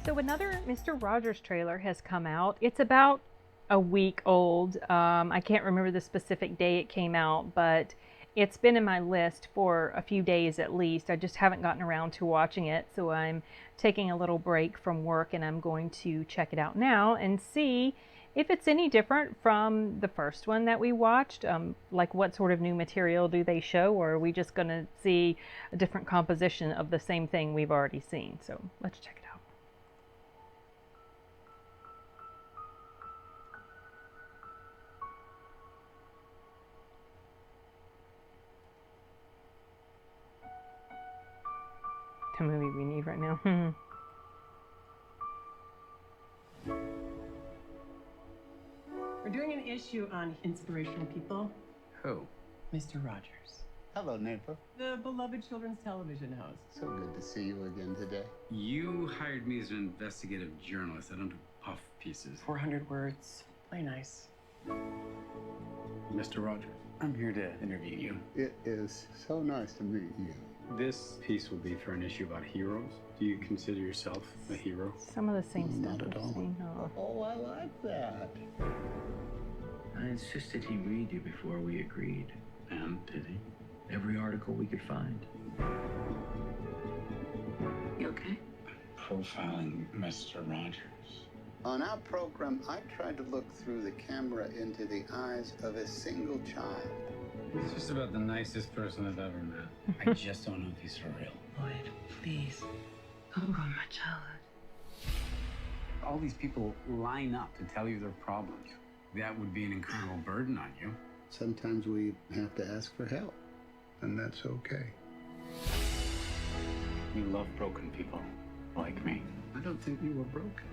So another Mr. Rogers trailer has come out. It's about a week old. I can't remember the specific day it came out, but it's been in my list for a few days at least. I just haven't gotten around to watching it, so I'm taking a little break from work and I'm going to check it out now and see if it's any different from the first one that we watched. Like what sort of new material do they show, or are we just going to see a different composition of the same thing we've already seen? So let's check it out. The movie we need right now. We're doing an issue on inspirational people. Who? Mr. Rogers, Hello, neighbor. the beloved children's television host. So good to see you again today. You hired me as an investigative journalist. I don't do puff pieces. 400 words. Play nice. Mr. Rogers, I'm here to interview you. It is so nice to meet you. This piece will be for an issue about heroes. Do you consider yourself a hero? Some of the same Not stuff at we've all. seen. Oh. Oh, I like that. I insisted he read you before we agreed. And did he? Every article we could find. You okay? Profiling Mr. Rogers. On our program, I tried to look through the camera into the eyes of a single child. He's just about the nicest person I've ever met. I just don't know if he's for real. Lloyd, please. Don't ruin my childhood. All these people line up to tell you their problems. That would be an incredible burden on you. Sometimes we have to ask for help, and that's okay. You love broken people, like me. I don't think you were broken.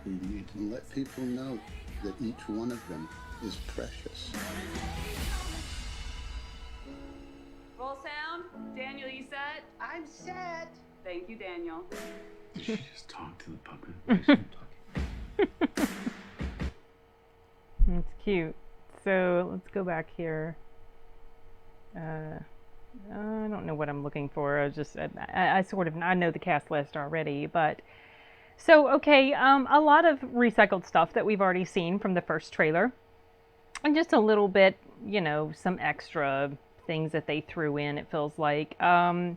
You need to let people know that each one of them is precious. Roll sound. Daniel, you set? I'm set. Thank you, Daniel. Did she just talk to the puppet? Why is she talking? It's cute. So let's go back here. I don't know what I'm looking for. I sort of, I know the cast list already, but so, okay, a lot of recycled stuff that we've already seen from the first trailer, and just a little bit, you know, some extra things that they threw in, it feels like. I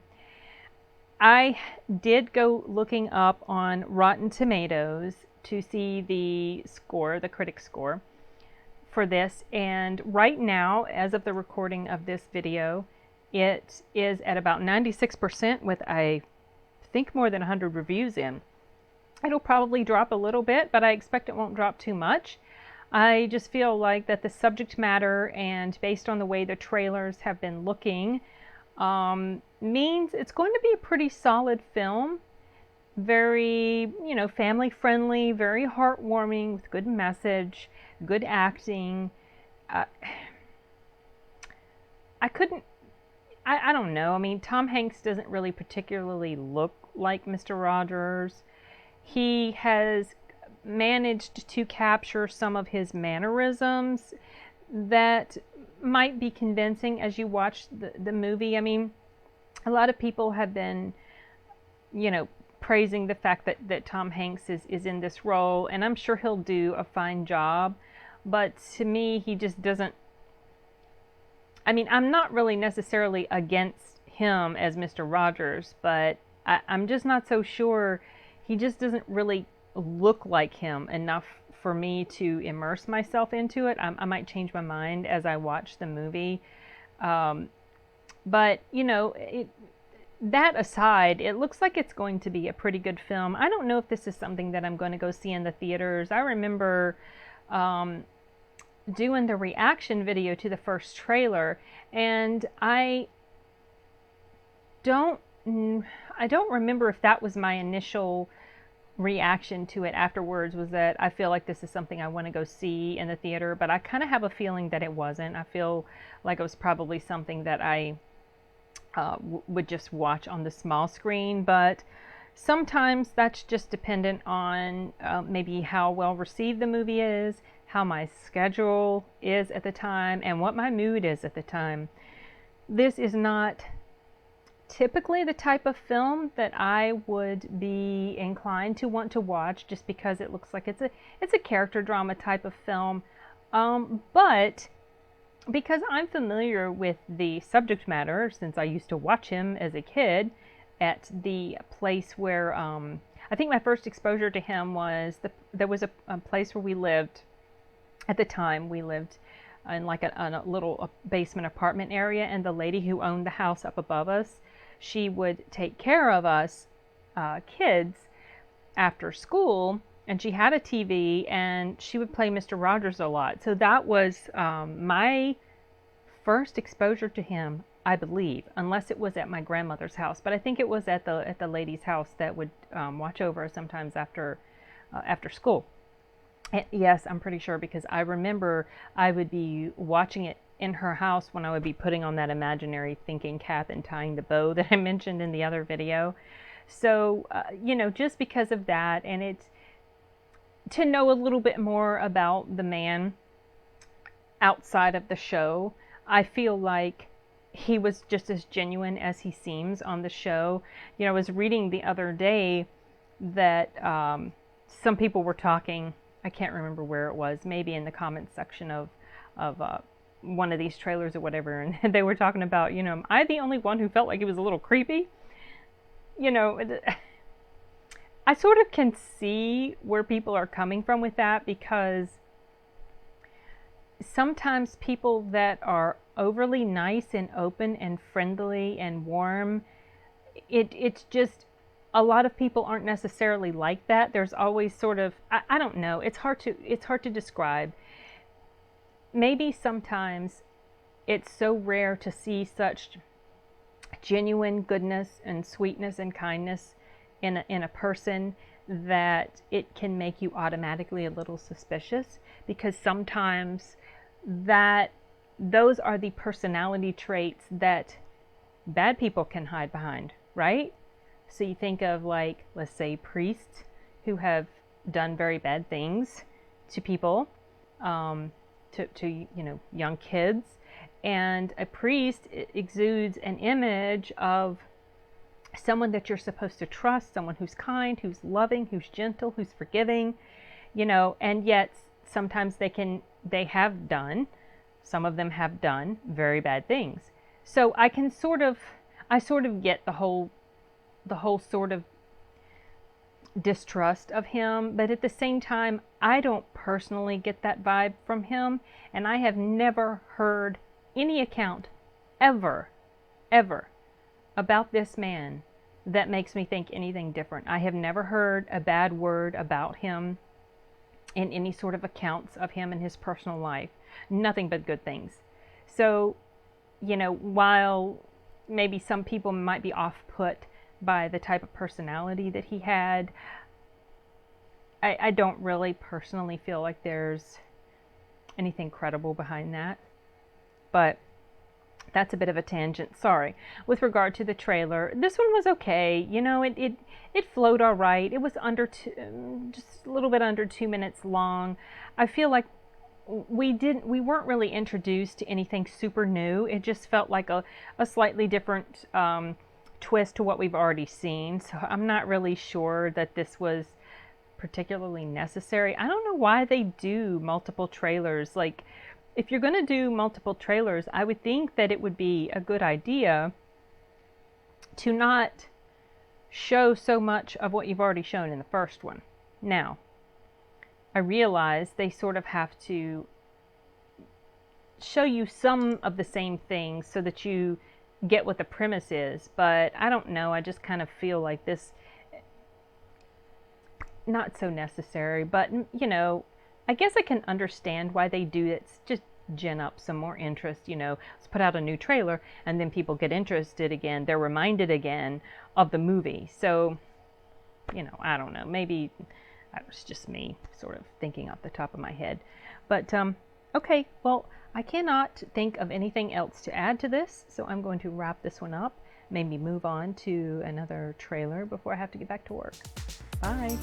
did go looking up on Rotten Tomatoes to see the score, the critic score for this, and right now, as of the recording of this video, it is at about 96% with, I think, more than 100 reviews in. It'll probably drop a little bit, but I expect it won't drop too much. I just feel like that the subject matter, and based on the way the trailers have been looking, means it's going to be a pretty solid film. Very, you know, family friendly, very heartwarming, with good message, good acting. I don't know. I mean, Tom Hanks doesn't really particularly look like Mr. Rogers. He has managed to capture some of his mannerisms that might be convincing as you watch the movie. I mean, a lot of people have been, you know, praising the fact that Tom Hanks is in this role, and I'm sure he'll do a fine job, but to me, he just doesn't. I mean, I'm not really necessarily against him as Mr. Rogers, but I'm just not so sure. He just doesn't really look like him enough for me to immerse myself into it. I might change my mind as I watch the movie. But, you know, that aside, it looks like it's going to be a pretty good film. I don't know if this is something that I'm going to go see in the theaters. I remember doing the reaction video to the first trailer, and I don't remember if that was my initial reaction to it afterwards, was that I feel like this is something I want to go see in the theater, but I kind of have a feeling that it wasn't. I feel like it was probably something that I would just watch on the small screen, but sometimes that's just dependent on maybe how well received the movie is, how my schedule is at the time, and what my mood is at the time. This is not typically the type of film that I would be inclined to want to watch, just because it looks like it's a character drama type of film. But because I'm familiar with the subject matter, since I used to watch him as a kid at the place where I think my first exposure to him was there was a place where we lived at the time. We lived in like a little basement apartment area, and the lady who owned the house up above us, she would take care of us kids after school, and she had a TV, and she would play Mr. Rogers a lot. So that was my first exposure to him, I believe, unless it was at my grandmother's house. But I think it was at the lady's house that would watch over us sometimes after school. And yes, I'm pretty sure, because I remember I would be watching it in her house when I would be putting on that imaginary thinking cap and tying the bow that I mentioned in the other video. So, you know, just because of that, and it's to know a little bit more about the man outside of the show, I feel like he was just as genuine as he seems on the show. You know, I was reading the other day that some people were talking, I can't remember where it was, maybe in the comments section of one of these trailers or whatever, and they were talking about, you know, am I the only one who felt like it was a little creepy? You know, I sort of can see where people are coming from with that, because sometimes people that are overly nice and open and friendly and warm, it's just, a lot of people aren't necessarily like that. There's always sort of, I don't know, it's hard to describe. Maybe sometimes it's so rare to see such genuine goodness and sweetness and kindness in a person that it can make you automatically a little suspicious, because sometimes those are the personality traits that bad people can hide behind, right? So you think of, like, let's say priests who have done very bad things to people, to you know, young kids, and a priest exudes an image of someone that you're supposed to trust, someone who's kind, who's loving, who's gentle, who's forgiving, you know, and yet sometimes some of them have done very bad things. So I sort of get the whole sort of distrust of him, but at the same time, I don't personally get that vibe from him, and I have never heard any account ever about this man that makes me think anything different. I have never heard a bad word about him in any sort of accounts of him and his personal life. Nothing but good things. So, you know, while maybe some people might be off-put by the type of personality that he had, I don't really personally feel like there's anything credible behind that. But that's a bit of a tangent, sorry. With regard to the trailer, this one was okay. You know, it flowed all right. It was just a little bit under 2 minutes long. I feel like we weren't really introduced to anything super new. It just felt like a slightly different twist to what we've already seen. So I'm not really sure that this was particularly necessary. I don't know why they do multiple trailers. Like, if you're going to do multiple trailers, I would think that it would be a good idea to not show so much of what you've already shown in the first one. Now, I realize they sort of have to show you some of the same things so that you get what the premise is, but I don't know, I just kind of feel like this not so necessary. But, you know, I guess I can understand why they do it. It's just gin up some more interest. You know, let's put out a new trailer, and then people get interested again. They're reminded again of the movie. So, you know, I don't know. Maybe that was just me sort of thinking off the top of my head. But, okay, well, I cannot think of anything else to add to this, so I'm going to wrap this one up. Maybe move on to another trailer before I have to get back to work. Bye.